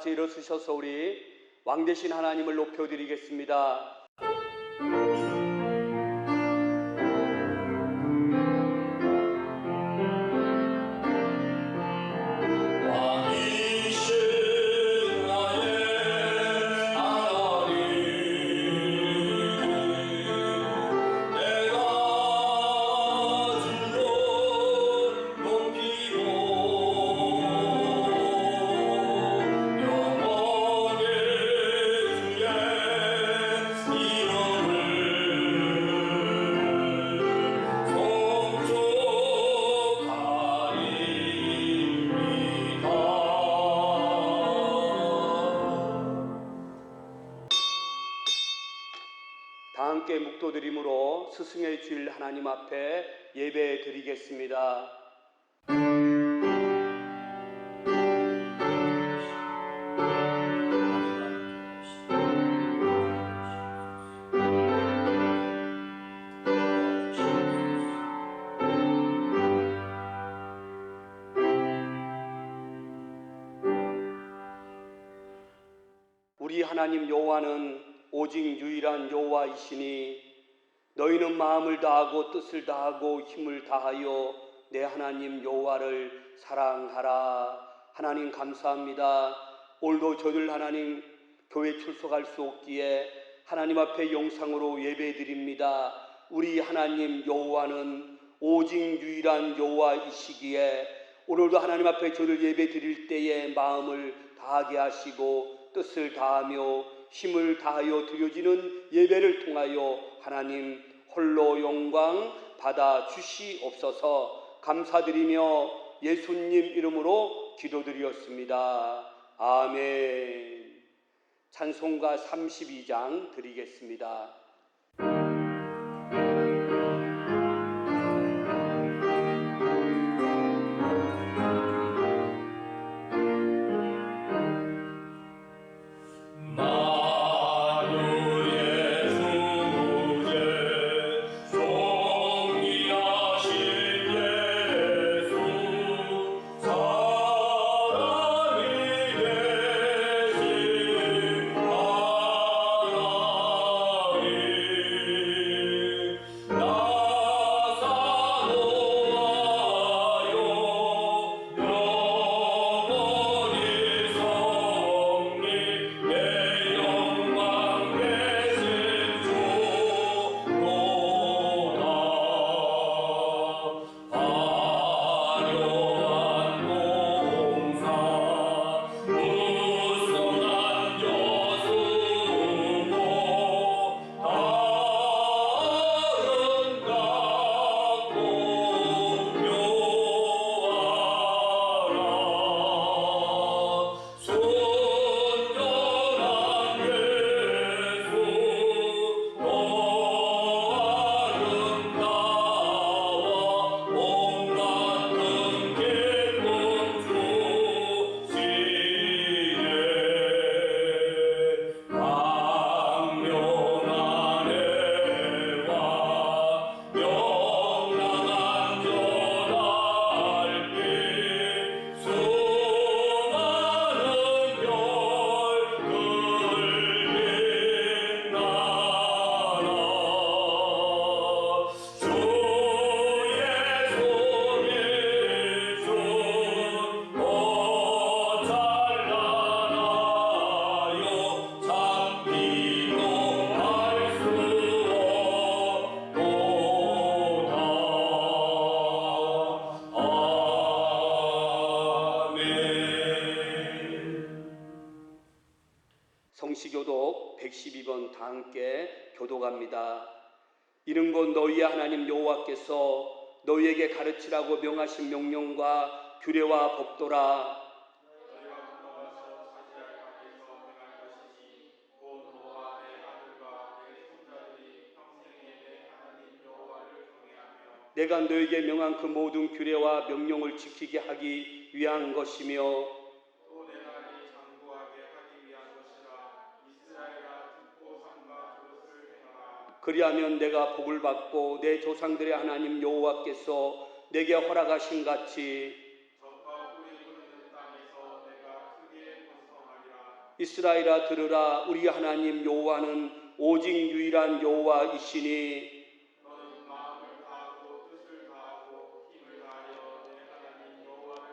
같이 일어서셔서 우리 왕 되신 하나님을 높여드리겠습니다. 다 함께 묵도드림으로 스승의 주일 하나님 앞에 예배 드리겠습니다. 우리 하나님 여호와는 오직 유일한 여호와이시니 너희는 마음을 다하고 뜻을 다하고 힘을 다하여 내 하나님 여호와를 사랑하라. 하나님 감사합니다. 오늘도 저들 하나님 교회 출석할 수 없기에 하나님 앞에 영상으로 예배드립니다. 우리 하나님 여호와는 오직 유일한 여호와이시기에 오늘도 하나님 앞에 저를 예배드릴 때에 마음을 다하게 하시고 뜻을 다하며 힘을 다하여 드려지는 예배를 통하여 하나님 홀로 영광 받아 주시옵소서. 감사드리며 예수님 이름으로 기도드렸습니다. 아멘. 찬송가 32장 드리겠습니다. 성시교독 112번 다 함께 교독합니다. 이는 곧 너희의 하나님 여호와께서 너희에게 가르치라고 명하신 명령과 규례와 법도라. 내가 너에게 명한 그 모든 규례와 명령을 지키게 하기 위한 것이며 그리하면 내가 복을 받고 내 조상들의 하나님 여호와께서 내게 허락하신 같이 이스라엘아 들으라. 우리 하나님 여호와는 오직 유일한 여호와이시니 너는 마음을 다하고 뜻을 다하고 힘을 다하여 내 하나님 여호와를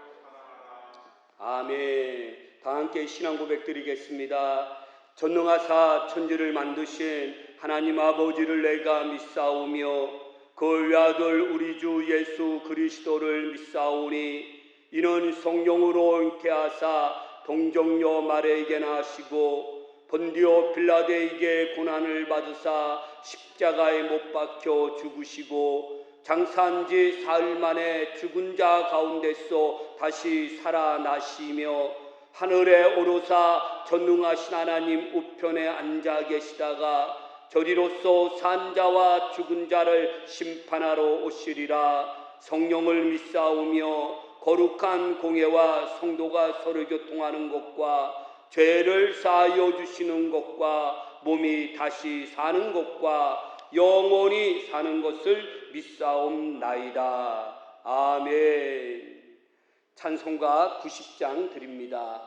사랑하라. 아멘. 다 함께 신앙 고백 드리겠습니다. 전능하사 천지를 만드신 하나님 아버지를 내가 믿사오며 그 외아들 우리 주 예수 그리스도를 믿사오니 이는 성령으로 잉태하사 동정녀 마리아에게 나시고 본디오 빌라도에게 고난을 받으사 십자가에 못 박혀 죽으시고 장사한 지 사흘 만에 죽은 자 가운데서 다시 살아나시며 하늘에 오르사 전능하신 하나님 우편에 앉아 계시다가 저리로서 산 자와 죽은 자를 심판하러 오시리라. 성령을 믿사오며 거룩한 공회와 성도가 서로 교통하는 것과 죄를 사하여 주시는 것과 몸이 다시 사는 것과 영원히 사는 것을 믿사옵나이다. 아멘. 찬송가 90장 드립니다.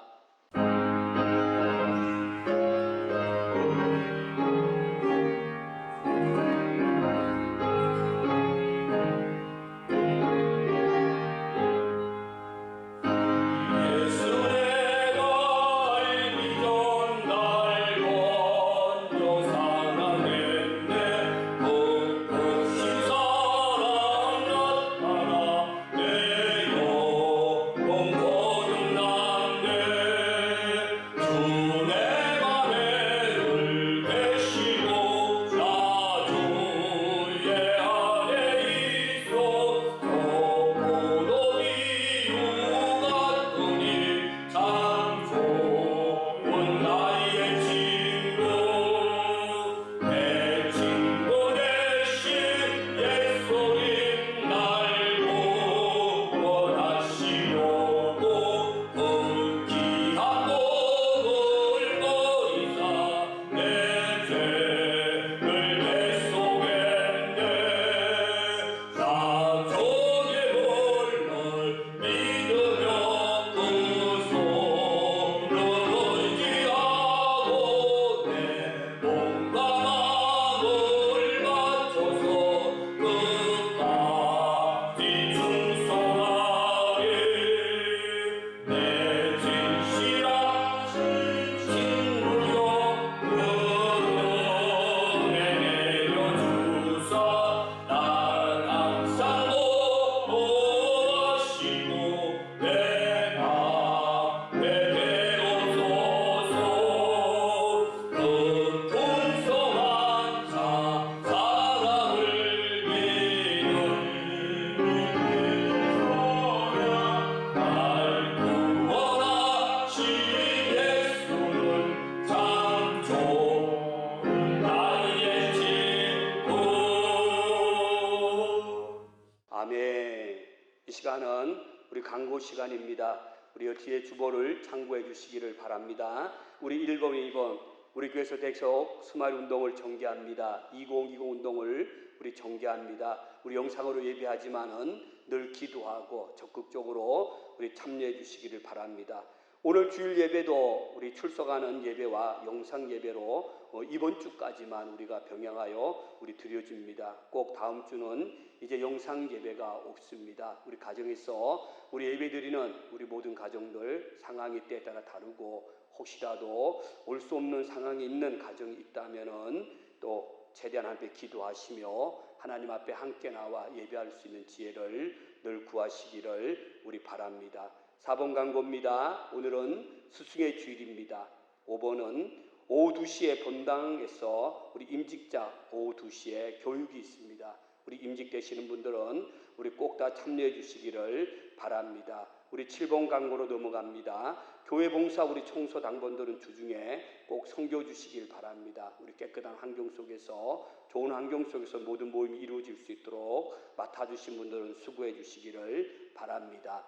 이 시간은 우리 강구 시간입니다. 우리 뒤에 주보를 참고해 주시기를 바랍니다. 우리 1번, 2번 우리 교회에서 계속 스마일 운동을 전개합니다. 2020 운동을 우리 전개합니다. 우리 영상으로 예배하지만은 늘 기도하고 적극적으로 우리 참여해 주시기를 바랍니다. 오늘 주일 예배도 우리 출석하는 예배와 영상 예배로 이번 주까지만 우리가 병행하여 우리 드려집니다. 꼭 다음 주는 이제 영상 예배가 없습니다. 우리 가정에서 우리 예배드리는 우리 모든 가정들 상황이 때에 따라 다르고 혹시라도 올 수 없는 상황이 있는 가정이 있다면은 또 최대한 함께 기도하시며 하나님 앞에 함께 나와 예배할 수 있는 지혜를 늘 구하시기를 우리 바랍니다. 4번 강고입니다. 오늘은 스승의 주일입니다. 5번은 오후 2시에 본당에서 우리 임직자 오후 2시에 교육이 있습니다. 우리 임직되시는 분들은 우리 꼭 다 참여해 주시기를 바랍니다. 우리 7번 강고로 넘어갑니다. 교회 봉사 우리 청소 당번들은 주중에 꼭 섬겨 주시길 바랍니다. 우리 깨끗한 환경 속에서 좋은 환경 속에서 모든 모임이 이루어질 수 있도록 맡아주신 분들은 수고해 주시기를 바랍니다.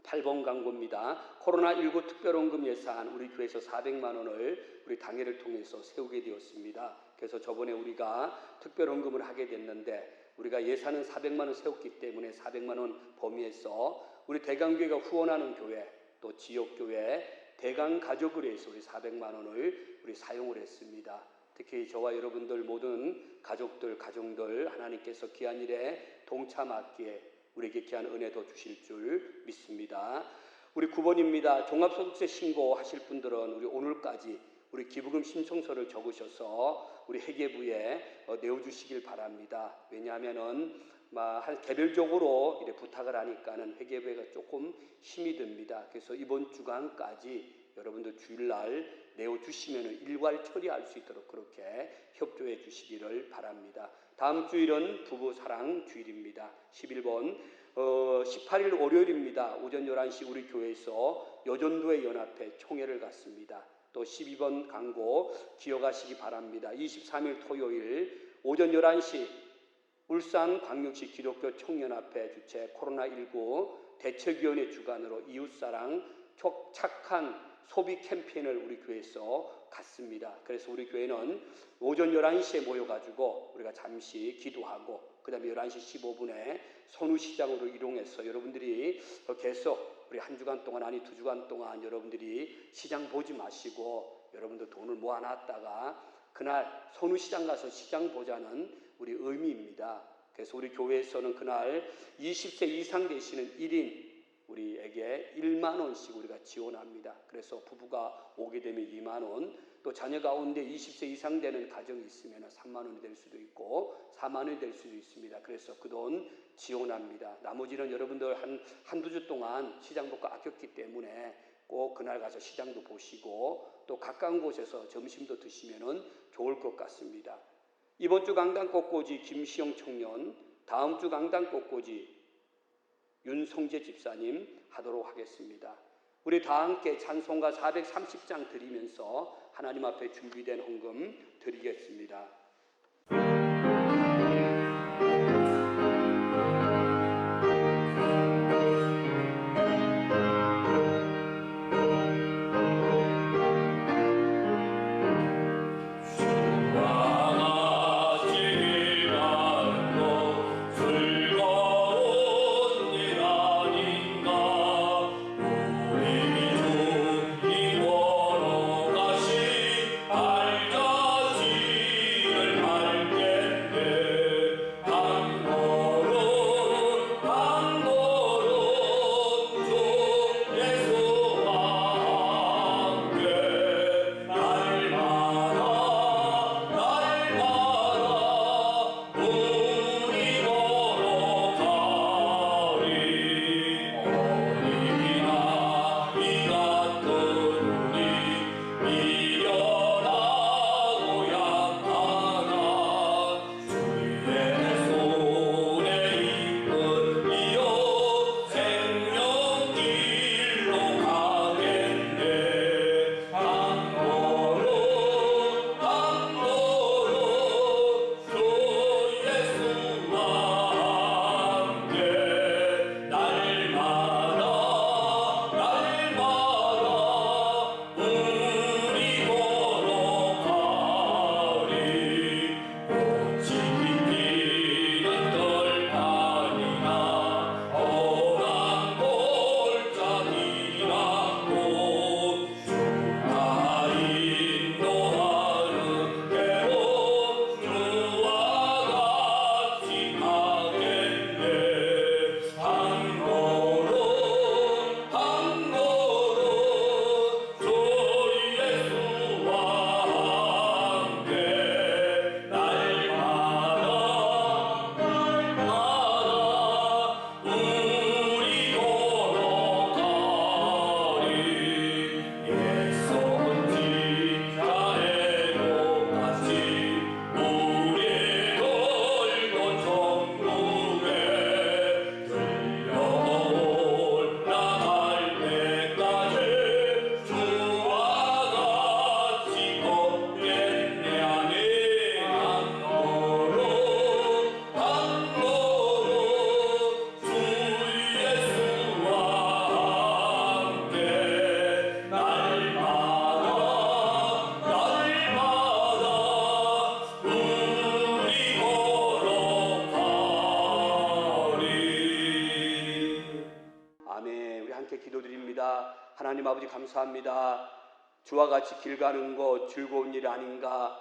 8번 강고입니다. 코로나19 특별원금 예산 우리 교회에서 400만 원을 우리 당회를 통해서 세우게 되었습니다. 그래서 저번에 우리가 특별원금을 하게 됐는데 우리가 예산은 400만 원 세웠기 때문에 400만 원 범위에서 우리 대강교회가 후원하는 교회 또 지역교회 대강 가족을 위해서 우리 400만 원을 우리 사용을 했습니다. 특히 저와 여러분들 모든 가족들, 가정들 하나님께서 귀한 일에 동참하기에 우리에게 귀한 은혜도 주실 줄 믿습니다. 우리 9번입니다. 종합소득세 신고하실 분들은 우리 오늘까지 우리 기부금 신청서를 적으셔서 우리 회계부에 내어주시길 바랍니다. 왜냐하면은 개별적으로 이렇게 부탁을 하니까는 회계부가 조금 힘이 듭니다. 그래서 이번 주간까지 여러분들 주일날 내어주시면 일괄 처리할 수 있도록 그렇게 협조해 주시기를 바랍니다. 다음 주일은 부부사랑 주일입니다. 11번 18일 월요일입니다. 오전 11시 우리 교회에서 여전도회 연합회 총회를 갖습니다. 또 12번 광고 기억하시기 바랍니다. 23일 토요일 오전 11시 울산광역시 기독교 총연합회 주최 코로나19 대책위원회 주관으로 이웃사랑 착한 소비 캠페인을 우리 교회에서 갖습니다. 그래서 우리 교회는 오전 11시에 모여가지고 우리가 잠시 기도하고 그 다음에 11시 15분에 선우시장으로 이동해서 여러분들이 계속 우리 한 주간 동안 아니 2주간 동안 여러분들이 시장 보지 마시고 여러분들 돈을 모아놨다가 그날 선우시장 가서 시장 보자는 우리 의미입니다. 그래서 우리 교회에서는 그날 20세 이상 되시는 1인 우리에게 1만 원씩 우리가 지원합니다. 그래서 부부가 오게 되면 2만 원, 또 자녀 가운데 20세 이상 되는 가정이 있으면 3만 원이 될 수도 있고 4만 원이 될 수도 있습니다. 그래서 그 돈 지원합니다. 나머지는 여러분들 한두 주 동안 시장 보고 아꼈기 때문에 꼭 그날 가서 시장도 보시고 또 가까운 곳에서 점심도 드시면 좋을 것 같습니다. 이번 주 강단 꽃꽂이 김시영 청년, 다음 주 강단 꽃꽂이 윤성재 집사님 하도록 하겠습니다. 우리 다 함께 찬송가 430장 드리면서 하나님 앞에 준비된 헌금 드리겠습니다. 기도합니다. 하나님 아버지 감사합니다. 주와 같이 길 가는 거 즐거운 일 아닌가.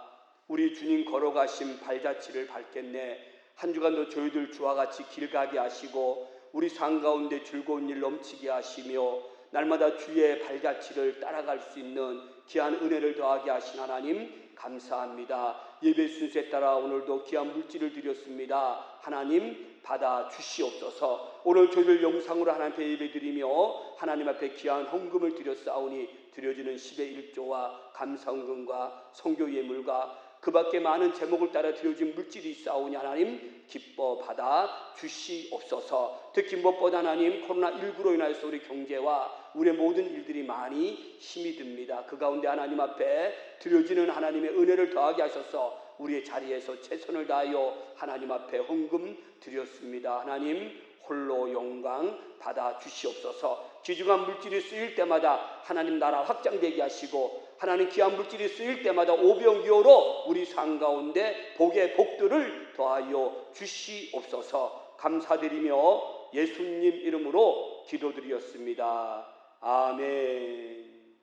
우리 주님 걸어가신 발자취를 밟겠네. 한 주간도 저희들 주와 같이 길 가게 하시고 우리 삶 가운데 즐거운 일 넘치게 하시며 날마다 주의 발자취를 따라갈 수 있는 귀한 은혜를 더하게 하신 하나님 감사합니다. 예배 순서에 따라 오늘도 귀한 물질을 드렸습니다. 하나님 받아 주시옵소서. 오늘 저희를 영상으로 하나님 앞에 예배드리며 하나님 앞에 귀한 헌금을 드렸사오니 드려지는 10의 1조와 감사헌금과 선교 예물과 그 밖에 많은 제목을 따라 드려진 물질이 있사오니 하나님 기뻐 받아 주시옵소서. 특히 무엇보다 하나님 코로나19로 인하여서 우리 경제와 우리의 모든 일들이 많이 힘이 듭니다. 그 가운데 하나님 앞에 드려지는 하나님의 은혜를 더하게 하셔서 우리의 자리에서 최선을 다하여 하나님 앞에 헌금 드렸습니다. 하나님 홀로 영광 받아 주시옵소서. 귀중한 물질이 쓰일 때마다 하나님 나라 확장되게 하시고 하나님 귀한 물질이 쓰일 때마다 오병이어로 우리 삶 가운데 복의 복들을 더하여 주시옵소서. 감사드리며 예수님 이름으로 기도드렸습니다. 아멘.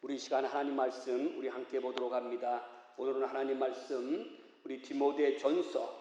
우리 시간 하나님 말씀 우리 함께 보도록 합니다. 오늘은 하나님 말씀 우리 디모데전서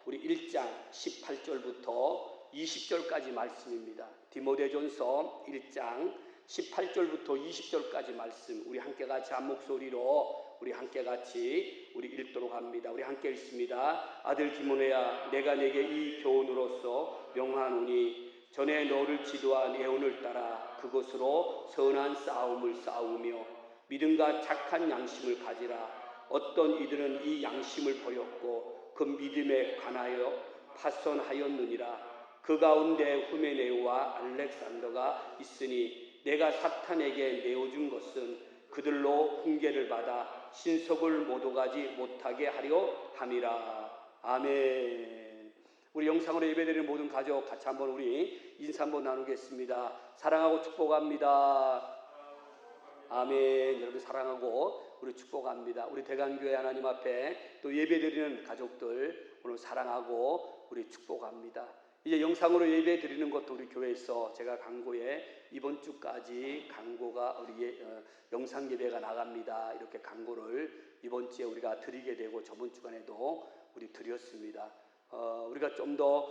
우리 1장 18절부터 20절까지 말씀입니다. 디모데전서 1장 18절부터 20절까지 말씀 우리 함께 같이 한 목소리로 우리 함께 같이 우리 읽도록 합니다. 우리 함께 읽습니다. 아들 디모데야 내가 내게 이 교훈으로서 명하노니 전에 너를 지도한 예언을 따라 그것으로 선한 싸움을 싸우며 믿음과 착한 양심을 가지라. 어떤 이들은 이 양심을 버렸고 그 믿음에 관하여 파손하였느니라. 그 가운데 후메네오와 알렉산더가 있으니 내가 사탄에게 내어준 것은 그들로 훈계를 받아 신석을 못 오가지 못하게 하려 함이라. 아멘. 우리 영상으로 예배드리는 모든 가족 같이 한번 우리 인사 한번 나누겠습니다. 사랑하고 축복합니다. 아멘. 여러분 사랑하고 우리 축복합니다. 우리 대강교회 하나님 앞에 또 예배드리는 가족들 오늘 사랑하고 우리 축복합니다. 이제 영상으로 예배 드리는 것도 우리 교회에서 제가 광고에 이번 주까지 광고가 우리 영상 예배가 나갑니다. 이렇게 광고를 이번 주에 우리가 드리게 되고 저번 주간에도 우리 드렸습니다. 우리가 좀 더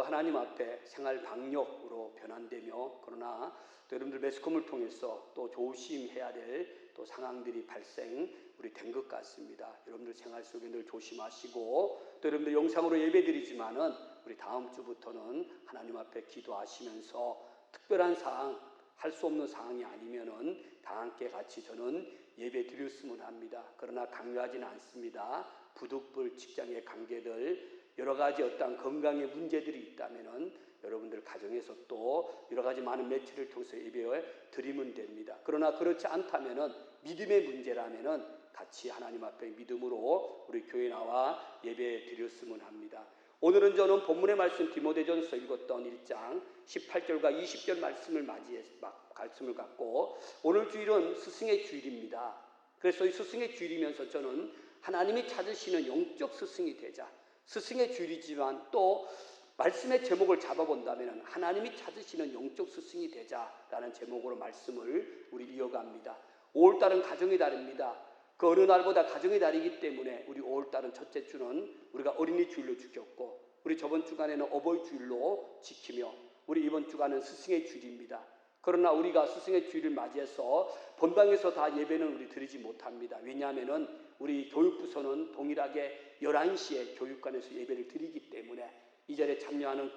하나님 앞에 생활 방역으로 변환되며 그러나 또 여러분들 매스컴을 통해서 또 조심해야 될 또 상황들이 발생 우리 된 것 같습니다. 여러분들 생활 속에 늘 조심하시고 또 여러분들 영상으로 예배드리지만은 우리 다음 주부터는 하나님 앞에 기도하시면서 특별한 사항 할 수 없는 상황이 아니면은 다 함께 같이 저는 예배 드렸으면 합니다. 그러나 강요하지는 않습니다. 부득불 직장의 관계들 여러 가지 어떤 건강의 문제들이 있다면은 여러분들 가정에서 또 여러 가지 많은 매체를 통해서 예배 드리면 됩니다. 그러나 그렇지 않다면은 믿음의 문제라면은 같이 하나님 앞에 믿음으로 우리 교회 나와 예배 드렸으면 합니다. 오늘은 저는 본문의 말씀 디모데전서 읽었던 1장 18절과 20절 말씀을 말씀을 갖고 오늘 주일은 스승의 주일입니다. 그래서 이 스승의 주일이면서 저는 하나님이 찾으시는 영적 스승이 되자. 스승의 주일이지만 또 말씀의 제목을 잡아본다면 하나님이 찾으시는 영적 스승이 되자라는 제목으로 말씀을 우리 이어갑니다. 5월달은 가정의 달입니다. 그 어느 날보다 가정의 달이기 때문에 우리 5월달은 첫째 주는 우리가 어린이 주일로 지켰고 우리 저번 주간에는 어버이 주일로 지키며 우리 이번 주간은 스승의 주일입니다. 그러나 우리가 스승의 주일을 맞이해서 본당에서 다 예배는 우리 드리지 못합니다. 왜냐하면 우리 교육부서는 동일하게 11시에 교육관에서 예배를 드리기 때문에 이 자리에 참여하는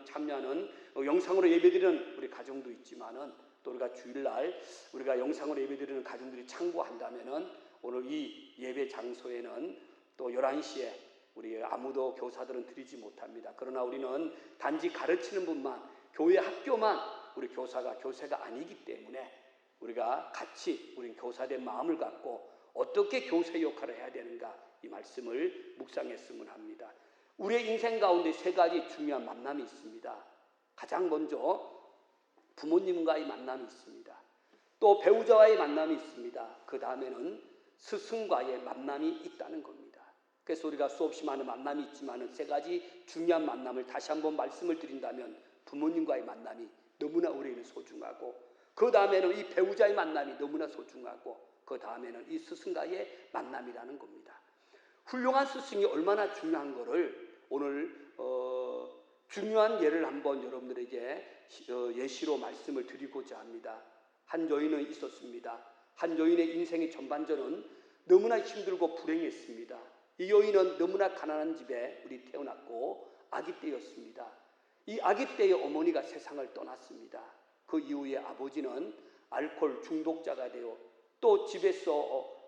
영상으로 예배드리는 우리 가정도 있지만은 또 우리가 주일날 우리가 영상으로 예배드리는 가정들이 참고한다면은 오늘 이 예배 장소에는 또 11시에 우리 아무도 교사들은 드리지 못합니다. 그러나 우리는 단지 가르치는 분만 교회 학교만 우리 교사가 아니기 때문에 우리가 같이 우리 교사된 마음을 갖고 어떻게 교사 역할을 해야 되는가 이 말씀을 묵상했으면 합니다. 우리의 인생 가운데 세 가지 중요한 만남이 있습니다. 가장 먼저 부모님과의 만남이 있습니다. 또 배우자와의 만남이 있습니다. 그 다음에는 스승과의 만남이 있다는 겁니다. 그래서 우리가 수없이 많은 만남이 있지만 세 가지 중요한 만남을 다시 한번 말씀을 드린다면 부모님과의 만남이 너무나 우리에게는 소중하고, 그 다음에는 이 배우자의 만남이 너무나 소중하고, 그 다음에는 이 스승과의 만남이라는 겁니다. 훌륭한 스승이 얼마나 중요한 거를 오늘 중요한 예를 한번 여러분들에게 예시로 말씀을 드리고자 합니다. 한 여인은 있었습니다. 한 여인의 인생의 전반전은 너무나 힘들고 불행했습니다. 이 여인은 너무나 가난한 집에 태어났고 아기 때였습니다. 이 아기 때의 어머니가 세상을 떠났습니다. 그 이후에 아버지는 알코올 중독자가 되어 또 집에서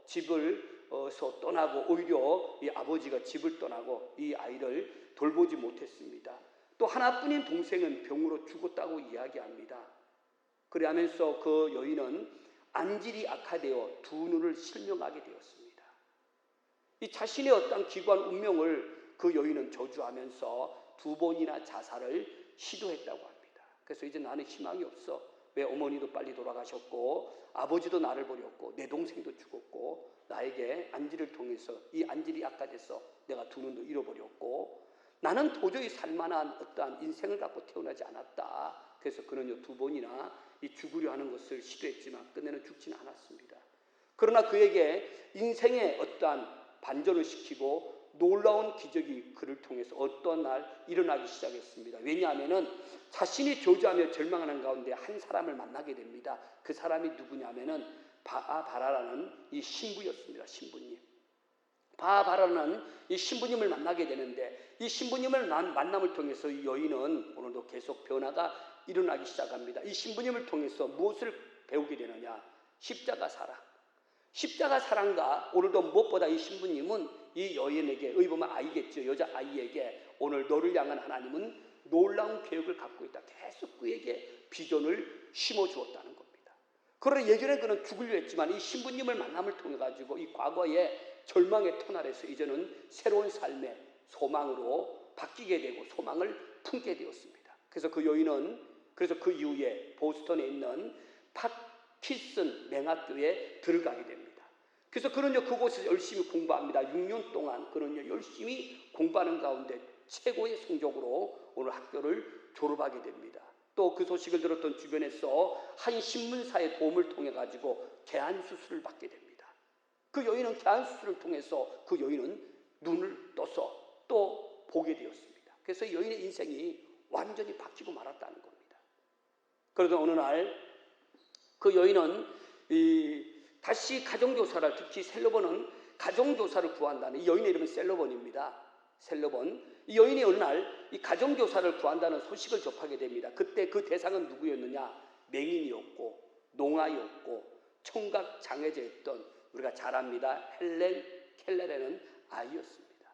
떠나고, 오히려 이 아버지가 집을 떠나고 이 아이를 돌보지 못했습니다. 또 하나뿐인 동생은 병으로 죽었다고 이야기합니다. 그러면서 그 여인은 안질이 악화되어 두 눈을 실명하게 되었습니다. 이 자신의 어떤 기관 운명을 그 여인은 저주하면서 2번이나 자살을 시도했다고 합니다. 그래서 이제 나는 희망이 없어. 왜 어머니도 빨리 돌아가셨고 아버지도 나를 버렸고 내 동생도 죽었고 나에게 안질을 통해서 이 안질이 악화돼서 내가 두 눈도 잃어버렸고 나는 도저히 살만한 어떠한 인생을 갖고 태어나지 않았다. 그래서 그는 2번이나 이 죽으려 하는 것을 시도했지만 끝내는 죽지는 않았습니다. 그러나 그에게 인생의 어떠한 반전을 시키고 놀라운 기적이 그를 통해서 어떤 날 일어나기 시작했습니다. 왜냐하면 자신이 저주하며 절망하는 가운데 한 사람을 만나게 됩니다. 그 사람이 누구냐면은 바아바라라는 이 신부였습니다. 신부님. 바아바라는 이 신부님을 만나게 되는데, 이 신부님을 만남을 통해서 이 여인은 오늘도 계속 변화가 일어나기 시작합니다. 이 신부님을 통해서 무엇을 배우게 되느냐? 십자가 사랑. 십자가 사랑과 오늘도 무엇보다 이 신부님은 이 여인에게, 의보면 아이겠죠. 여자 아이에게 오늘 너를 향한 하나님은 놀라운 계획을 갖고 있다. 계속 그에게 비전을 심어주었다는 겁니다. 그러나 예전에 그는 죽으려 했지만 이 신부님을 만남을 통해 가지고 이 과거의 절망의 터널에서 이제는 새로운 삶의 소망으로 바뀌게 되고 소망을 품게 되었습니다. 그래서 그 여인은 그 이후에 보스턴에 있는 파킨슨 맹학교에 들어가게 됩니다. 그래서 그는요 그곳에서 열심히 공부합니다. 6년 동안 그는요 열심히 공부하는 가운데 최고의 성적으로 오늘 학교를 졸업하게 됩니다. 또 그 소식을 들었던 주변에서 한 신문사의 도움을 통해 가지고 개안 수술을 받게 됩니다. 그 여인은 개안 수술을 통해서 그 여인은 눈을 떠서 또 보게 되었습니다. 그래서 이 여인의 인생이 완전히 바뀌고 말았다는 겁니다. 그러던 어느 날 그 여인은 다시 가정교사를, 특히 셀러번은 가정교사를 구한다는, 이 여인의 이름은 셀러번입니다. 셀러번. 이 여인이 어느 날 이 가정교사를 구한다는 소식을 접하게 됩니다. 그때 그 대상은 누구였느냐? 맹인이었고 농아였고 청각장애자였던, 우리가 잘 압니다, 헬렌 켈레라는 아이였습니다.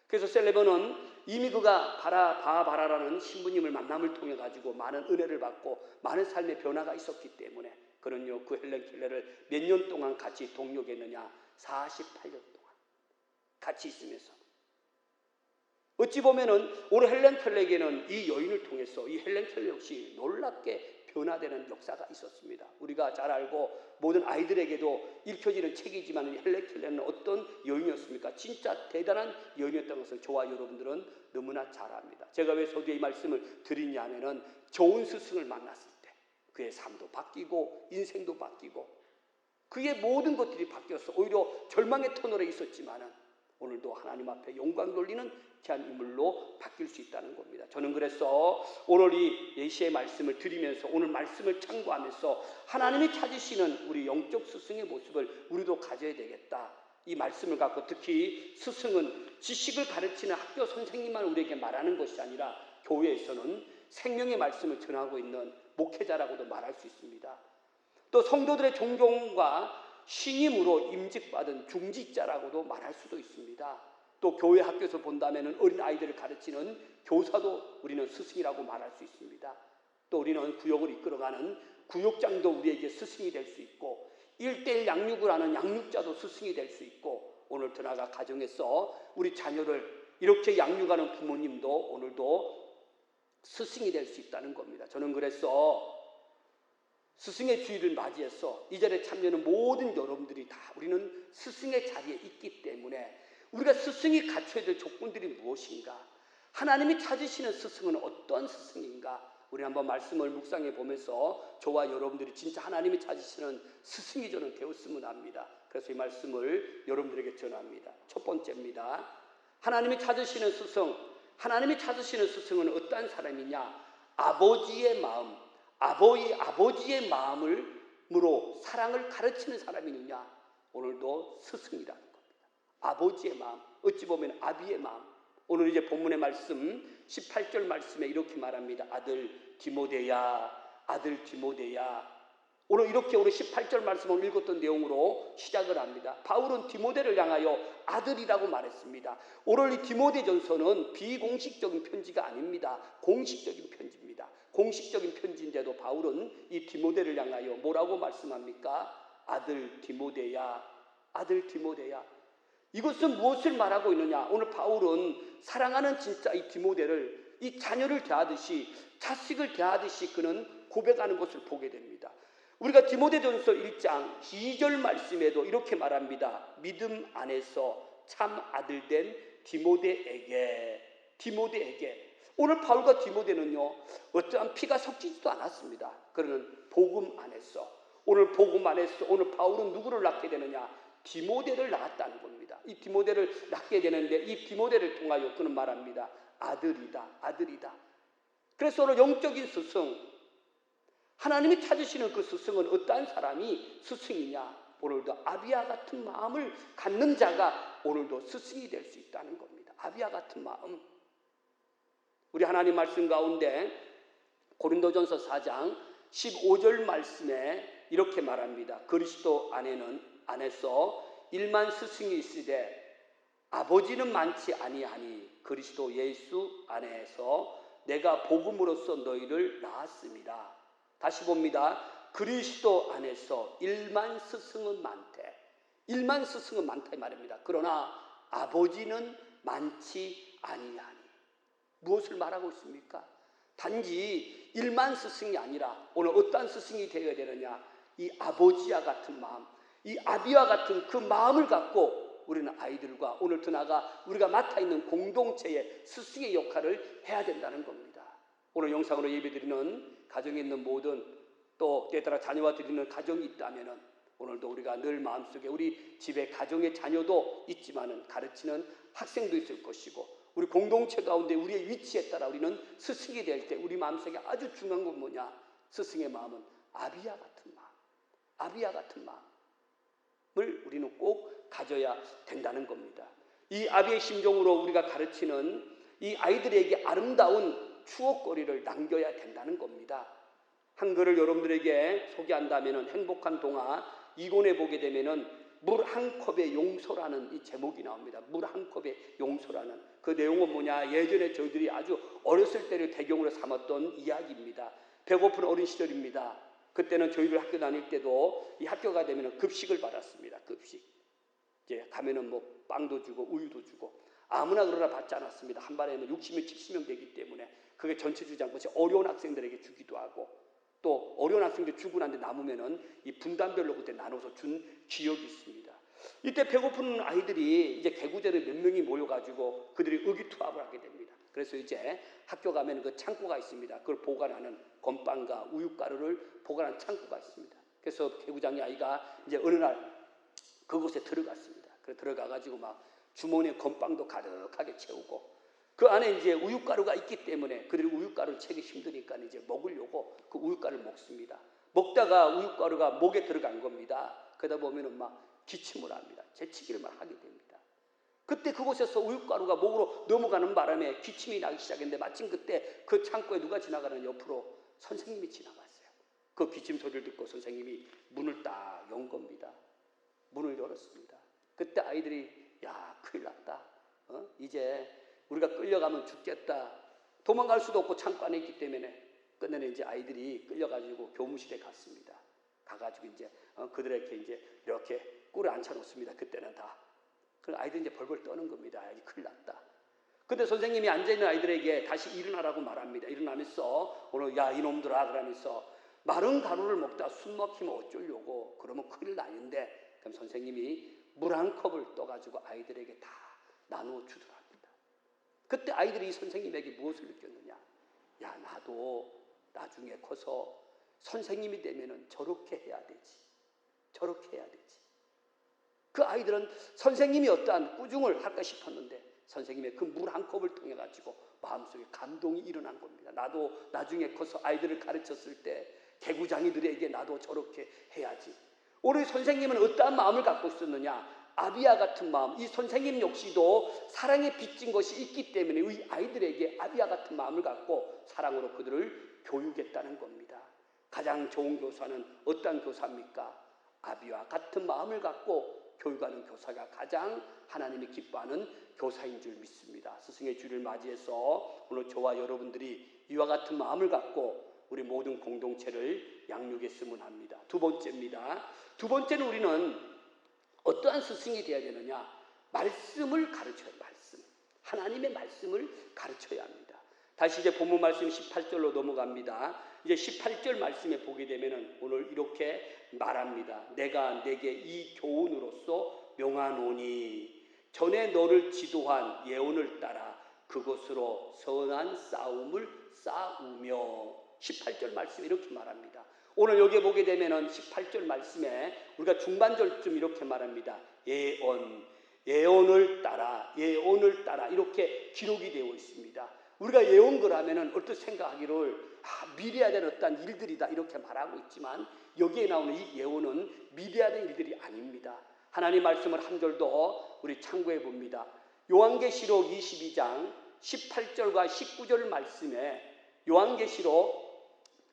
그래서 셀러번은 이미 그가 바아바라라는 신부님을 만남을 통해 가지고 많은 은혜를 받고 많은 삶의 변화가 있었기 때문에 그는요 그 헬렌 켈레를 몇 년 동안 같이 동역했느냐? 48년 동안 같이 있으면서, 어찌 보면은 오늘 헬렌 켈레에게는 이 여인을 통해서 이 헬렌 켈레 역시 놀랍게 변화되는 역사가 있었습니다. 우리가 잘 알고 모든 아이들에게도 읽혀지는 책이지만 헬렌 켈레는 어떤 여인이었습니까? 진짜 대단한 여인이었던 것을 저와 여러분들은 너무나 잘 압니다. 제가 왜 서두에 이 말씀을 드리냐면은 좋은 스승을 만났을 때 그의 삶도 바뀌고 인생도 바뀌고 그의 모든 것들이 바뀌어서 오히려 절망의 터널에 있었지만은 오늘도 하나님 앞에 영광 돌리는 귀한 인물로 바뀔 수 있다는 겁니다. 저는 그래서 오늘 이 예시의 말씀을 드리면서 오늘 말씀을 참고하면서 하나님이 찾으시는 우리 영적 스승의 모습을 우리도 가져야 되겠다. 이 말씀을 갖고, 특히 스승은 지식을 가르치는 학교 선생님만 우리에게 말하는 것이 아니라 교회에서는 생명의 말씀을 전하고 있는 목회자라고도 말할 수 있습니다. 또 성도들의 존경과 신임으로 임직받은 중직자라고도 말할 수도 있습니다. 또 교회 학교에서 본다면 어린 아이들을 가르치는 교사도 우리는 스승이라고 말할 수 있습니다. 또 우리는 구역을 이끌어가는 구역장도 우리에게 스승이 될 수 있고 1:1 양육을 하는 양육자도 스승이 될 수 있고, 오늘 더 나아가 가정에서 우리 자녀를 이렇게 양육하는 부모님도 오늘도 스승이 될 수 있다는 겁니다. 저는 그래서 스승의 주일을 맞이해서 이 자리에 참여하는 모든 여러분들이 다 우리는 스승의 자리에 있기 때문에 우리가 스승이 갖춰야 될 조건들이 무엇인가? 하나님이 찾으시는 스승은 어떤 스승인가? 우리 한번 말씀을 묵상해 보면서 저와 여러분들이 진짜 하나님이 찾으시는 스승이 저는 되었으면 합니다. 그래서 이 말씀을 여러분들에게 전합니다. 첫 번째입니다. 하나님이 찾으시는 스승, 하나님이 찾으시는 스승은 어떠한 사람이냐? 아버지의 마음, 아버지의 마음으로 사랑을 가르치는 사람이느냐? 오늘도 스승이라는 겁니다. 아버지의 마음, 어찌 보면 아비의 마음. 오늘 이제 본문의 말씀 18절 말씀에 이렇게 말합니다. 아들 디모데야, 아들 디모데야. 오늘 이렇게 우리 18절 말씀을 읽었던 내용으로 시작을 합니다. 바울은 디모데를 향하여 아들이라고 말했습니다. 오늘 이 디모데전서는 비공식적인 편지가 아닙니다. 공식적인 편지입니다. 공식적인 편지인데도 바울은 이 디모데를 향하여 뭐라고 말씀합니까? 아들 디모데야, 아들 디모데야. 이것은 무엇을 말하고 있느냐? 오늘 바울은 사랑하는 진짜 이 디모데를 이 자녀를 대하듯이, 자식을 대하듯이 그는 고백하는 것을 보게 됩니다. 우리가 디모데전서 1장 2절 말씀에도 이렇게 말합니다. 믿음 안에서 참 아들 된 디모데에게. 오늘 바울과 디모데는요, 어떠한 피가 섞이지도 않았습니다. 그러는 복음 안에서, 오늘 복음 안에서 오늘 바울은 누구를 낳게 되느냐? 디모데를 낳았다는 겁니다. 이 디모데를 낳게 되는데 이 디모데를 통하여 그는 말합니다. 아들이다, 아들이다. 그래서 오늘 영적인 스승, 하나님이 찾으시는 그 스승은 어떠한 사람이 스승이냐? 오늘도 아비와 같은 마음을 갖는 자가 오늘도 스승이 될 수 있다는 겁니다. 아비와 같은 마음. 우리 하나님 말씀 가운데 고린도전서 4장 15절 말씀에 이렇게 말합니다. 그리스도 안에서 일만 스승이 있으되 아버지는 많지 아니하니 그리스도 예수 안에서 내가 복음으로써 너희를 낳았습니다. 다시 봅니다. 그리스도 안에서 일만 스승은 많대. 일만 스승은 많다 이 말입니다. 그러나 아버지는 많지 아니하니. 무엇을 말하고 있습니까? 단지 일만 스승이 아니라 오늘 어떠한 스승이 되어야 되느냐? 이 아버지와 같은 마음, 이 아비와 같은 그 마음을 갖고 우리는 아이들과 오늘 더 나아가 우리가 맡아 있는 공동체의 스승의 역할을 해야 된다는 겁니다. 오늘 영상으로 예배드리는 가정에 있는 모든, 또 때에 따라 자녀와 드리는 가정이 있다면은 오늘도 우리가 늘 마음속에 우리 집에 가정의 자녀도 있지만은 가르치는 학생도 있을 것이고 우리 공동체 가운데 우리의 위치에 따라 우리는 스승이 될 때 우리 마음속에 아주 중요한 건 뭐냐? 스승의 마음은 아비와 같은 마음, 아비와 같은 마음을 우리는 꼭 가져야 된다는 겁니다. 이 아비의 심정으로 우리가 가르치는 이 아이들에게 아름다운 추억거리를 남겨야 된다는 겁니다. 한글을 여러분들에게 소개한다면 행복한 동화 2권에 보게 되면은 물 한 컵의 용서라는 이 제목이 나옵니다. 물 한 컵의 용서라는 그 내용은 뭐냐? 예전에 저희들이 아주 어렸을 때를 배경으로 삼았던 이야기입니다. 배고픈 어린 시절입니다. 그때는 저희들 학교 다닐 때도 이 학교가 되면 급식을 받았습니다. 급식. 이제 가면은 뭐 빵도 주고 우유도 주고 아무나 그러나 받지 않았습니다. 한 반에는 60명, 70명 되기 때문에 그게 전체 주지 않고 어려운 학생들에게 주기도 하고 또 어려운 학생들 주고 난데 남으면은 이 분단별로 그때 나눠서 준 기억이 있습니다. 이때 배고픈 아이들이 이제 개구제를 몇 명이 모여가지고 그들이 의기투합을 하게 됩니다. 그래서 이제 학교 가면 그 창고가 있습니다. 그걸 보관하는 건빵과 우유가루를 보관하는 창고가 있습니다. 그래서 개구장의 아이가 이제 어느 날 그곳에 들어갔습니다. 그래서 들어가가지고 막 주머니에 건빵도 가득하게 채우고 그 안에 이제 우유가루가 있기 때문에 그들이 우유가루를 채기 힘드니까 이제 먹으려고 그 우유가루를 먹습니다. 먹다가 우유가루가 목에 들어간 겁니다. 그러다 보면은 막 기침을 합니다. 재치기를 막 하게 됩니다. 그때 그곳에서 우유가루가 목으로 넘어가는 바람에 기침이 나기 시작했는데 마침 그때 그 창고에 누가 지나가는 옆으로 선생님이 지나갔어요. 그 기침 소리를 듣고 선생님이 문을 딱 연 겁니다. 문을 열었습니다. 그때 아이들이 야 큰일 났다. 이제 우리가 끌려가면 죽겠다. 도망갈 수도 없고 창고 안에 있기 때문에 끝내는 이제 아이들이 끌려가지고 교무실에 갔습니다. 가가지고 이제 그들에게 이제 이렇게 꿀을 앉혀놓습니다. 그때는 다. 그 아이들이 이제 벌벌 떠는 겁니다. 이제 큰일 났다. 근데 선생님이 앉아있는 아이들에게 다시 일어나라고 말합니다. 일어나면서 오늘 야 이놈들아 그러면서 마른 가루를 먹다 숨 막히면 어쩌려고 그러면 큰일 나는데 그럼 선생님이 물 한 컵을 떠가지고 아이들에게 다 나누어 주더랍니다. 그때 아이들이 이 선생님에게 무엇을 느꼈느냐? 야 나도 나중에 커서 선생님이 되면은 저렇게 해야 되지, 저렇게 해야 되지. 그 아이들은 선생님이 어떠한 꾸중을 할까 싶었는데 선생님의 그 물 한 컵을 통해 가지고 마음속에 감동이 일어난 겁니다. 나도 나중에 커서 아이들을 가르쳤을 때 개구장이들에게 나도 저렇게 해야지. 우리 선생님은 어떠한 마음을 갖고 있었느냐? 아비와 같은 마음. 이 선생님 역시도 사랑에 빚진 것이 있기 때문에 이 아이들에게 아비와 같은 마음을 갖고 사랑으로 그들을 교육했다는 겁니다. 가장 좋은 교사는 어떤 교사입니까? 아비와 같은 마음을 갖고 교육하는 교사가 가장 하나님이 기뻐하는 교사인 줄 믿습니다. 스승의 주를 맞이해서 오늘 저와 여러분들이 이와 같은 마음을 갖고 우리 모든 공동체를 양육했으면 합니다. 두 번째입니다. 두 번째는 우리는 어떠한 스승이 되어야 되느냐? 말씀을 가르쳐야 합니다. 말씀. 하나님의 말씀을 가르쳐야 합니다. 다시 이제 본문 말씀 18절로 넘어갑니다. 이제 18절 말씀에 보게 되면은 오늘 이렇게 말합니다. 내가 내게 이 교훈으로서 명하노니 전에 너를 지도한 예언을 따라 그것으로 선한 싸움을 싸우며 18절 말씀 이렇게 말합니다. 오늘 여기에 보게 되면은 18절 말씀에 우리가 중반절쯤 이렇게 말합니다. 예언을 따라 이렇게 기록이 되어 있습니다. 우리가 예언글 하면은 얼핏 생각하기를 미래에 대한 어떤 일들이다 이렇게 말하고 있지만 여기에 나오는 이 예언은 미래에 대한 일들이 아닙니다. 하나님 말씀을 한 절도 우리 참고해 봅니다. 요한계시록 22장 18절과 19절 말씀에 요한계시록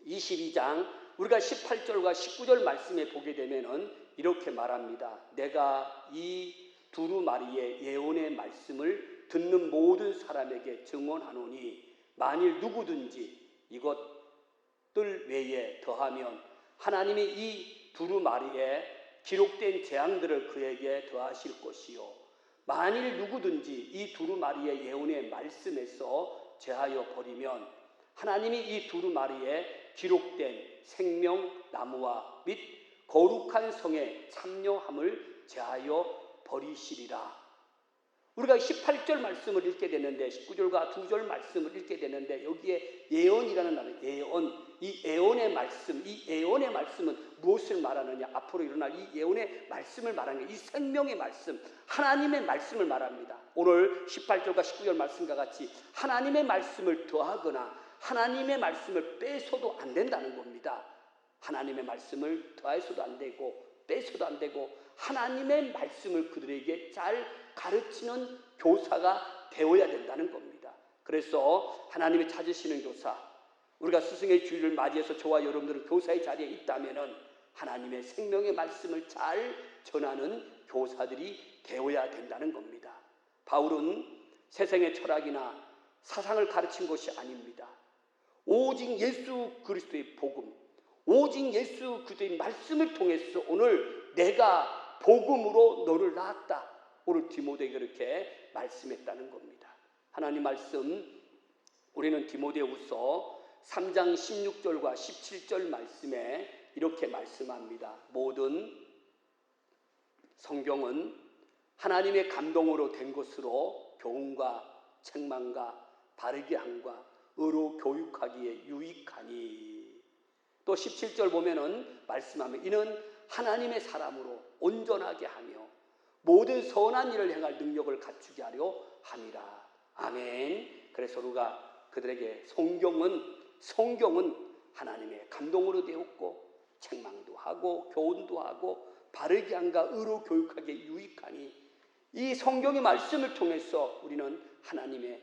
22장 우리가 18절과 19절 말씀에 보게 되면은 이렇게 말합니다. 내가 이 두루마리의 예언의 말씀을 듣는 모든 사람에게 증언하노니 만일 누구든지 이것들 외에 더하면 하나님이 이 두루마리에 기록된 재앙들을 그에게 더하실 것이요 만일 누구든지 이 두루마리의 예언의 말씀에서 제하여 버리면 하나님이 이 두루마리에 기록된 생명나무와 및 거룩한 성의 참여함을 제하여 버리시리라. 우리가 18절 말씀을 읽게 되는데 19절과 2절 말씀을 읽게 되는데 여기에 예언이라는 단어, 이 예언의 말씀은 무엇을 말하느냐? 앞으로 일어날 이 예언의 말씀을 말하는 게 이 생명의 말씀, 하나님의 말씀을 말합니다. 오늘 18절과 19절 말씀과 같이 하나님의 말씀을 더하거나 하나님의 말씀을 빼서도 안 된다는 겁니다. 하나님의 말씀을 더해서도 안 되고 빼서도 안 되고 하나님의 말씀을 그들에게 잘 가르치는 교사가 되어야 된다는 겁니다. 그래서 하나님이 찾으시는 교사, 우리가 스승의 주일을 맞이해서 저와 여러분들은 교사의 자리에 있다면은 하나님의 생명의 말씀을 잘 전하는 교사들이 되어야 된다는 겁니다. 바울은 세상의 철학이나 사상을 가르친 것이 아닙니다. 오직 예수 그리스도의 복음, 오직 예수 그리스도의 말씀을 통해서 오늘 내가 복음으로 너를 낳았다. 오늘 디모데에게 그렇게 말씀했다는 겁니다. 하나님 말씀 우리는 디모데후서 3장 16절과 17절 말씀에 이렇게 말씀합니다. 모든 성경은 하나님의 감동으로 된 것으로 교훈과 책망과 바르게 함과 의로 교육하기에 유익하니. 또 17절 보면은 말씀하면 이는 하나님의 사람으로 온전하게 하며 모든 선한 일을 행할 능력을 갖추게 하려 함이라. 아멘. 그래서 우리가 그들에게 성경은 하나님의 감동으로 되었고 책망도 하고 교훈도 하고 바르게 함과 의로 교육하기에 유익하니 이 성경의 말씀을 통해서 우리는 하나님의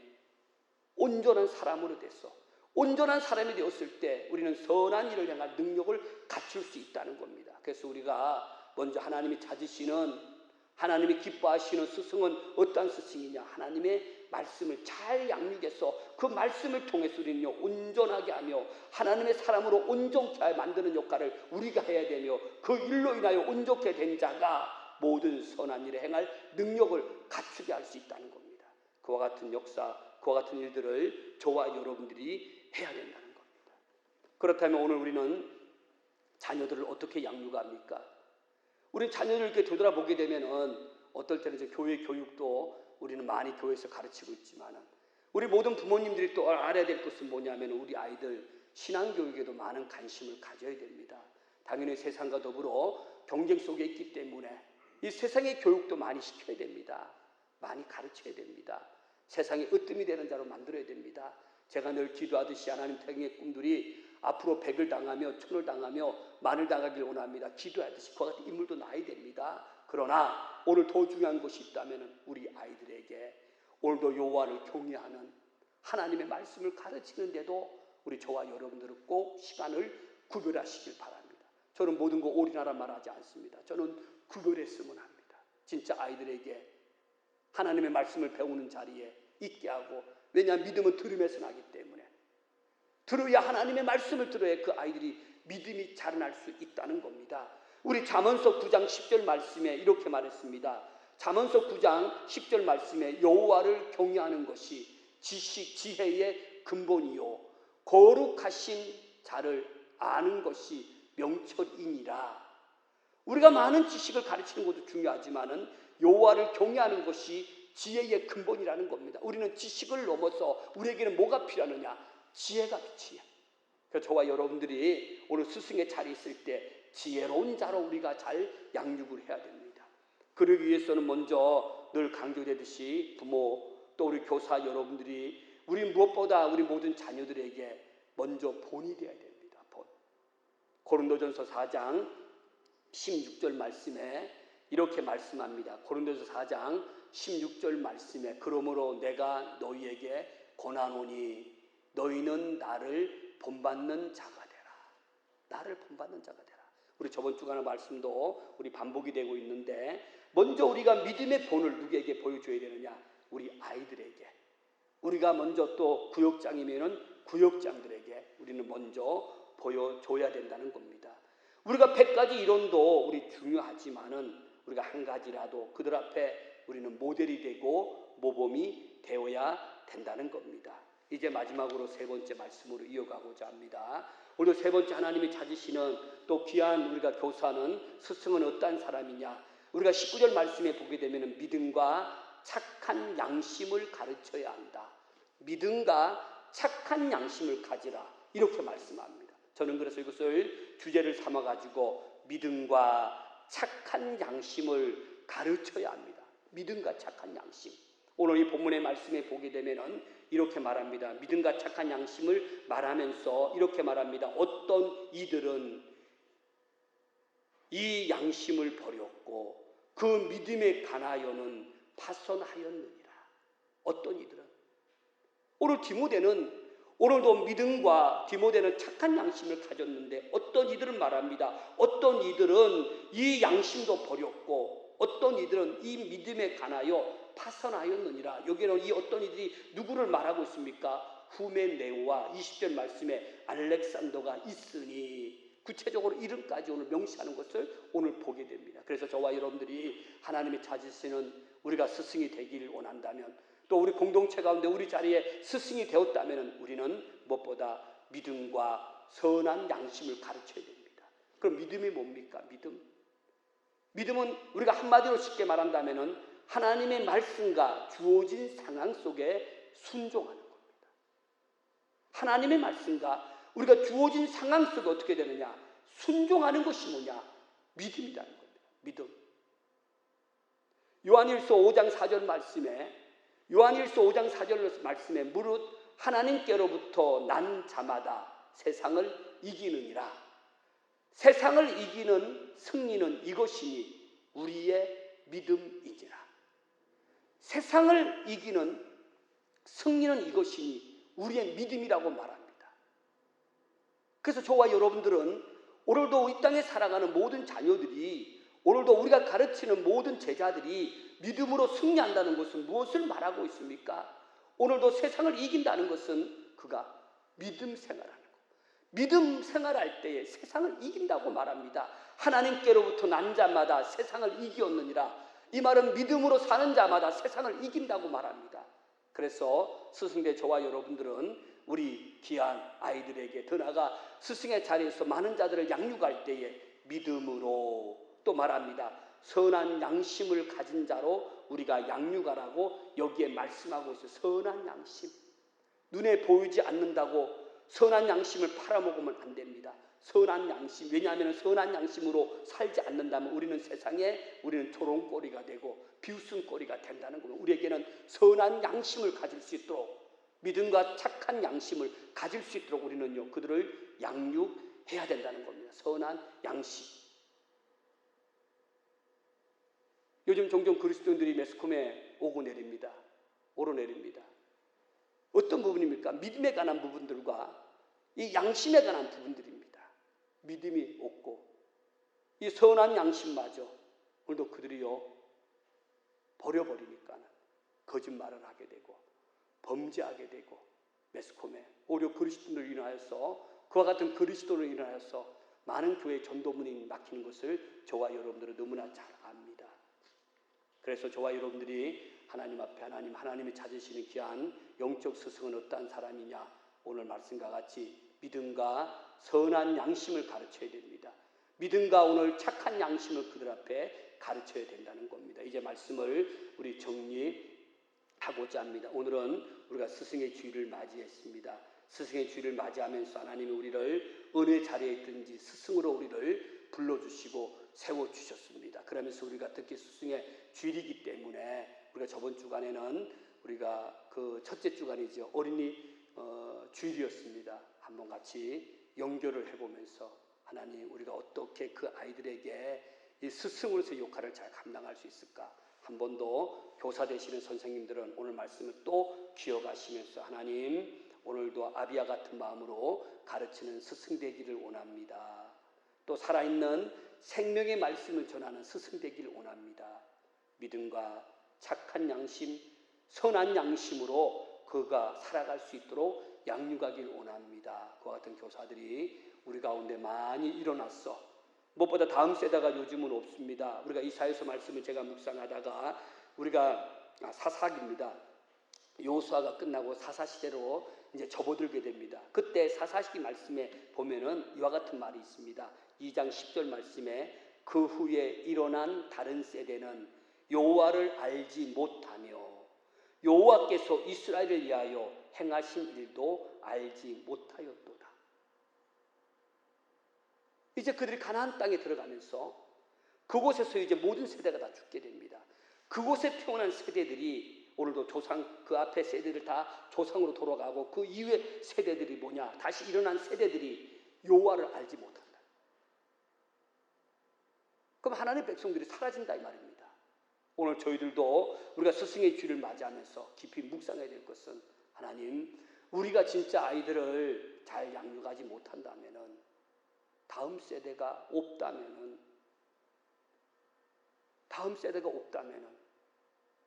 온전한 사람으로 됐어. 온전한 사람이 되었을 때 우리는 선한 일을 향할 능력을 갖출 수 있다는 겁니다. 그래서 우리가 먼저 하나님이 찾으시는 하나님이 기뻐하시는 스승은 어떤 스승이냐? 하나님의 말씀을 잘 양육해서 그 말씀을 통해서 우리는요 온전하게 하며 하나님의 사람으로 온전케 만드는 역할을 우리가 해야 되며 그 일로 인하여 온전케 된 자가 모든 선한 일을 행할 능력을 갖추게 할 수 있다는 겁니다. 그와 같은 역사, 그와 같은 일들을 저와 여러분들이 해야 된다는 겁니다. 그렇다면 오늘 우리는 자녀들을 어떻게 양육합니까? 우리 자녀를 이렇게 되돌아보게 되면은 어떨 때는 이제 교회 교육도 우리는 많이 교회에서 가르치고 있지만은 우리 모든 부모님들이 또 알아야 될 것은 뭐냐면 우리 아이들 신앙교육에도 많은 관심을 가져야 됩니다. 당연히 세상과 더불어 경쟁 속에 있기 때문에 이 세상의 교육도 많이 시켜야 됩니다. 많이 가르쳐야 됩니다. 세상에 으뜸이 되는 자로 만들어야 됩니다. 제가 늘 기도하듯이 하나님 택의 꿈들이 앞으로 100을 당하며 1000을 당하며 만을 당하길 원합니다. 기도하듯이 그와 같은 인물도 나야 됩니다. 그러나 오늘 더 중요한 것이 있다면 우리 아이들에게 오늘도 여호와를 경외하는 하나님의 말씀을 가르치는데도 우리 저와 여러분들은 꼭 시간을 구별하시길 바랍니다. 저는 모든 거 올인하라 말하지 않습니다. 저는 구별했으면 합니다. 진짜 아이들에게 하나님의 말씀을 배우는 자리에 있게 하고, 왜냐하면 믿음은 들음에서 나기 때문에 들어야, 하나님의 말씀을 들어야 그 아이들이 믿음이 자라날 수 있다는 겁니다. 우리 잠언서 9장 10절 말씀에 이렇게 말했습니다. 잠언서 9장 10절 말씀에 여호와를 경외하는 것이 지식 지혜의 근본이요 거룩하신 자를 아는 것이 명철이니라. 우리가 많은 지식을 가르치는 것도 중요하지만은 여호와를 경외하는 것이 지혜의 근본이라는 겁니다. 우리는 지식을 넘어서 우리에게는 뭐가 필요하느냐? 지혜가 필요해요. 그래서 저와 여러분들이 오늘 스승의 자리에 있을 때 지혜로운 자로 우리가 잘 양육을 해야 됩니다. 그러기 위해서는 먼저 늘 강조되듯이 부모 또 우리 교사 여러분들이 우리 무엇보다 우리 모든 자녀들에게 먼저 본이 되어야 됩니다. 본. 고린도전서 4장 16절 말씀에 이렇게 말씀합니다. 고린도전서 4장 16절 말씀에 그러므로 내가 너희에게 권하노니 너희는 나를 본받는 자가 되라. 나를 본받는 자가 되라. 우리 저번 주간의 말씀도 우리 반복이 되고 있는데, 먼저 우리가 믿음의 본을 누구에게 보여줘야 되느냐? 우리 아이들에게. 우리가 먼저 또 구역장이면은 구역장들에게 우리는 먼저 보여줘야 된다는 겁니다. 우리가 100가지 이론도 우리 중요하지만은 우리가 한 가지라도 그들 앞에 우리는 모델이 되고 모범이 되어야 된다는 겁니다. 이제 마지막으로 세 번째 말씀으로 이어가고자 합니다. 오늘 세 번째 하나님이 찾으시는 또 귀한 우리가 교사는 스승은 어떠한 사람이냐? 우리가 19절 말씀에 보게 되면 믿음과 착한 양심을 가르쳐야 한다. 믿음과 착한 양심을 가지라. 이렇게 말씀합니다. 저는 그래서 이것을 주제를 삼아가지고 믿음과 착한 양심을 가르쳐야 합니다. 믿음과 착한 양심. 오늘 이 본문의 말씀에 보게 되면은 이렇게 말합니다. 믿음과 착한 양심을 말하면서 이렇게 말합니다. 어떤 이들은 이 양심을 버렸고 그 믿음에 관하여는 파손하였느니라. 어떤 이들은. 오늘 디모데는 오늘도 믿음과 디모데는 착한 양심을 가졌는데 어떤 이들은 말합니다. 어떤 이들은 이 양심도 버렸고 어떤 이들은 이 믿음에 관하여 파손하였느니라. 여기는 이 어떤 이들이 누구를 말하고 있습니까? 후메네오와 20절 말씀에 알렉산더가 있으니, 구체적으로 이름까지 오늘 명시하는 것을 오늘 보게 됩니다. 그래서 저와 여러분들이 하나님이 찾으시는 우리가 스승이 되기를 원한다면, 또 우리 공동체 가운데 우리 자리에 스승이 되었다면 우리는 무엇보다 믿음과 선한 양심을 가르쳐야 됩니다. 그럼 믿음이 뭡니까? 믿음은 우리가 한마디로 쉽게 말한다면 하나님의 말씀과 주어진 상황 속에 순종하는 겁니다. 하나님의 말씀과 우리가 주어진 상황 속에 어떻게 되느냐? 순종하는 것이 뭐냐? 믿음이라는 겁니다. 믿음. 요한일서 5장 4절 말씀에 무릇 하나님께로부터 난 자마다 세상을 이기느니라. 세상을 이기는 승리는 이것이니 우리의 믿음이지라. 세상을 이기는 승리는 이것이니 우리의 믿음이라고 말합니다. 그래서 저와 여러분들은 오늘도 이 땅에 살아가는 모든 자녀들이, 오늘도 우리가 가르치는 모든 제자들이 믿음으로 승리한다는 것은 무엇을 말하고 있습니까? 오늘도 세상을 이긴다는 것은 그가 믿음 생활하는 것. 믿음 생활할 때에 세상을 이긴다고 말합니다. 하나님께로부터 난 자마다 세상을 이기었느니라. 이 말은 믿음으로 사는 자마다 세상을 이긴다고 말합니다. 그래서 스승대 저와 여러분들은 우리 귀한 아이들에게 더 나아가 스승의 자리에서 많은 자들을 양육할 때에 믿음으로 또 말합니다. 선한 양심을 가진 자로 우리가 양육하라고 여기에 말씀하고 있어요. 선한 양심. 눈에 보이지 않는다고 선한 양심을 팔아먹으면 안 됩니다. 선한 양심, 왜냐하면 선한 양심으로 살지 않는다면 우리는 세상에 우리는 조롱거리가 되고 비웃음거리가 된다는 겁니다. 우리에게는 선한 양심을 가질 수 있도록, 믿음과 착한 양심을 가질 수 있도록 우리는요, 그들을 양육해야 된다는 겁니다. 선한 양심. 요즘 종종 그리스도인들이 매스컴에 오르내립니다. 어떤 부분입니까? 믿음에 관한 부분들과 이 양심에 관한 부분들입니다. 믿음이 없고 이 선한 양심마저 오늘도 그들이요 버려버리니까 거짓말을 하게 되고 범죄하게 되고, 매스컴에 오히려 그리스도인을 인하여서, 그와 같은 그리스도를 인하여서 많은 교회 전도문이 막히는 것을 저와 여러분들은 너무나 잘 압니다. 그래서 저와 여러분들이 하나님 앞에 하나님이 찾으시는 귀한 영적 스승은 어떠한 사람이냐, 오늘 말씀과 같이 믿음과 선한 양심을 가르쳐야 됩니다. 믿음과 오늘 착한 양심을 그들 앞에 가르쳐야 된다는 겁니다. 이제 말씀을 우리 정리하고자 합니다. 오늘은 우리가 스승의 주일을 맞이했습니다. 스승의 주일을 맞이하면서 하나님이 우리를 어느 자리에 있든지 스승으로 우리를 불러주시고 세워주셨습니다. 그러면서 우리가 특히 스승의 주일이기 때문에 우리가 저번 주간에는 우리가 그 첫째 주간이죠, 어린이 주일이었습니다. 한번 같이 연결을 해보면서 하나님, 우리가 어떻게 그 아이들에게 이 스승으로서의 역할을 잘 감당할 수 있을까? 한 번 더 교사 되시는 선생님들은 오늘 말씀을 또 기억하시면서 하나님, 오늘도 아비와 같은 마음으로 가르치는 스승 되기를 원합니다. 또 살아있는 생명의 말씀을 전하는 스승 되기를 원합니다. 믿음과 착한 양심, 선한 양심으로 그가 살아갈 수 있도록 양육하길 원합니다. 그와 같은 교사들이 우리 가운데 많이 일어났어. 무엇보다 다음 세대가 요즘은 없습니다. 우리가 이사야서 말씀을 제가 묵상하다가 우리가 사사기입니다. 여호수아가 끝나고 사사시대로 이제 접어들게 됩니다. 그때 사사기 말씀에 보면은 이와 같은 말이 있습니다. 2장 10절 말씀에 그 후에 일어난 다른 세대는 여호와를 알지 못하며 여호와께서 이스라엘을 위하여 행하신 일도 알지 못하였도다. 이제 그들이 가나안 땅에 들어가면서 그곳에서 이제 모든 세대가 다 죽게 됩니다. 그곳에 태어난 세대들이 오늘도 조상, 그 앞에 세대들 다 조상으로 돌아가고 그 이후의 세대들이 뭐냐, 다시 일어난 세대들이 여호와를 알지 못한다. 그럼 하나님의 백성들이 사라진다 이 말입니다. 오늘 저희들도 우리가 스승의 주일을 맞이하면서 깊이 묵상해야 될 것은, 하나님, 우리가 진짜 아이들을 잘 양육하지 못한다면은, 다음 세대가 없다면은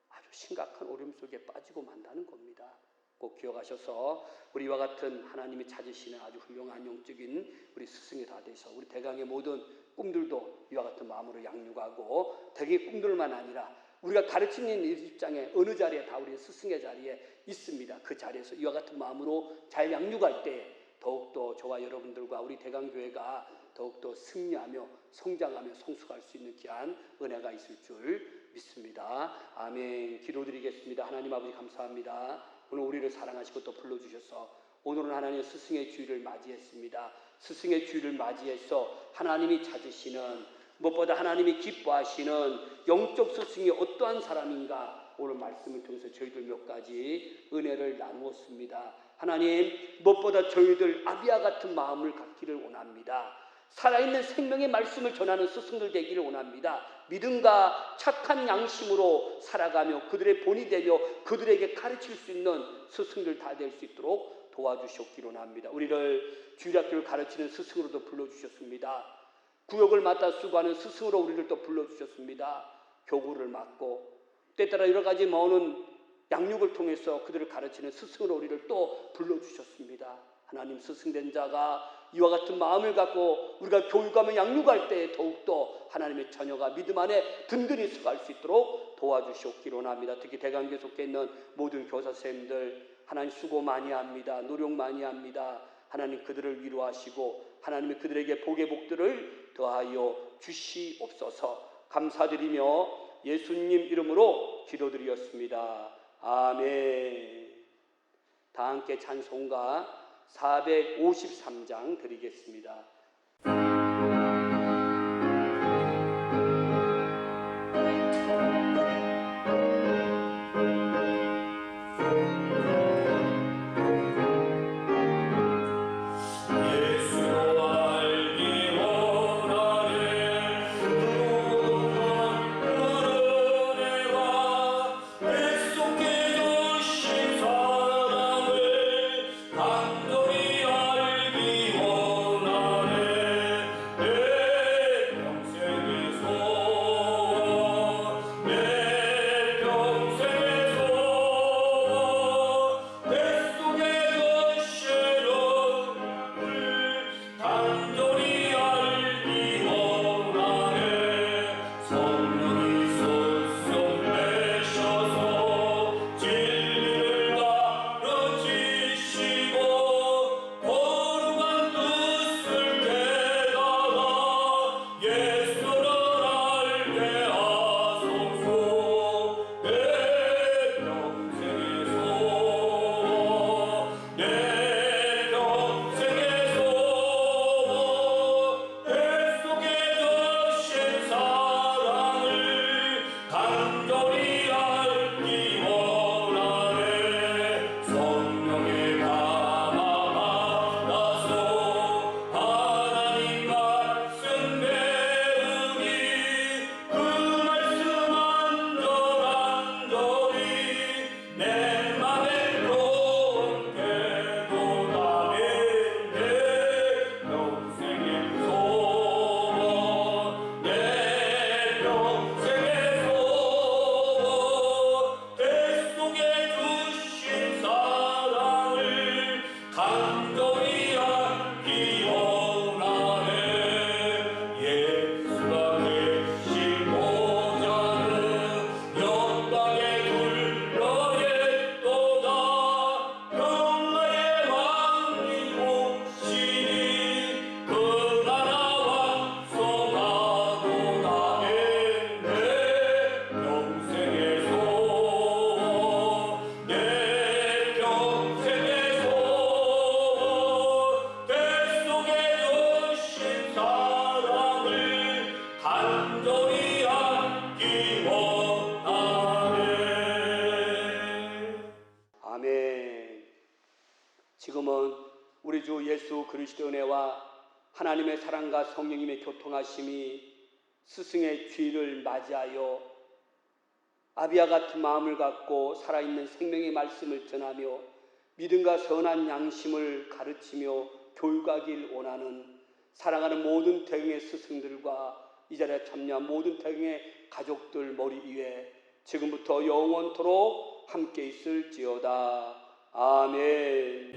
아주 심각한 어려움 속에 빠지고 만다는 겁니다. 꼭 기억하셔서 우리와 같은 하나님이 찾으시는 아주 훌륭한 영적인 우리 스승이 다 되셔서 우리 대강의 모든 꿈들도 이와 같은 마음으로 양육하고, 대강의 꿈들만 아니라 우리가 가르치는 입장에 어느 자리에 다 우리 스승의 자리에 있습니다. 그 자리에서 이와 같은 마음으로 잘 양육할 때 더욱더 저와 여러분들과 우리 대강교회가 더욱더 승리하며 성장하며 성숙할 수 있는 귀한 은혜가 있을 줄 믿습니다. 아멘. 기도드리겠습니다. 하나님 아버지 감사합니다. 오늘 우리를 사랑하시고 또 불러주셔서 오늘은 하나님 스승의 주일을 맞이했습니다. 스승의 주일을 맞이해서 하나님이 찾으시는, 무엇보다 하나님이 기뻐하시는 영적 스승이 어떠한 사람인가, 오늘 말씀을 통해서 저희들 몇 가지 은혜를 나누었습니다. 하나님, 무엇보다 저희들 아비와 같은 마음을 갖기를 원합니다. 살아있는 생명의 말씀을 전하는 스승들 되기를 원합니다. 믿음과 착한 양심으로 살아가며 그들의 본이 되며 그들에게 가르칠 수 있는 스승들 다 될 수 있도록 도와주셨기를 원합니다. 우리를 주일학교를 가르치는 스승으로도 불러주셨습니다. 구역을 맡아 수고하는 스승으로 우리를 또 불러주셨습니다. 교구를 맡고 때따라 여러 가지 많은 양육을 통해서 그들을 가르치는 스승으로 우리를 또 불러주셨습니다. 하나님, 스승된 자가 이와 같은 마음을 갖고 우리가 교육하며 양육할 때 더욱더 하나님의 자녀가 믿음 안에 든든히 서갈 수 있도록 도와주시옵기를 원합니다. 특히 대강교에 속해 있는 모든 교사 선생님들, 하나님 수고 많이 합니다. 노력 많이 합니다. 하나님 그들을 위로하시고 하나님이 그들에게 복의 복들을 더하여 주시옵소서. 감사드리며 예수님 이름으로 기도드리었습니다. 아멘. 다 함께 찬송가 453장 드리겠습니다. 지금은 우리 주 예수 그리스도의 은혜와 하나님의 사랑과 성령님의 교통하심이 스승의 주일을 맞이하여 아비와 같은 마음을 갖고 살아있는 생명의 말씀을 전하며 믿음과 선한 양심을 가르치며 교육하길 원하는 사랑하는 모든 대경의 스승들과 이 자리에 참여한 모든 대경의 가족들 머리 위에 지금부터 영원토록 함께 있을지어다. 아멘.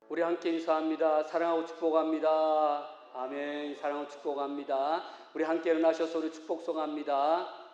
우리 함께 인사합니다. 사랑하고 축복합니다. 아멘. 사랑하고 축복합니다. 우리 함께 일어나셔서 우리 축복 송합니다.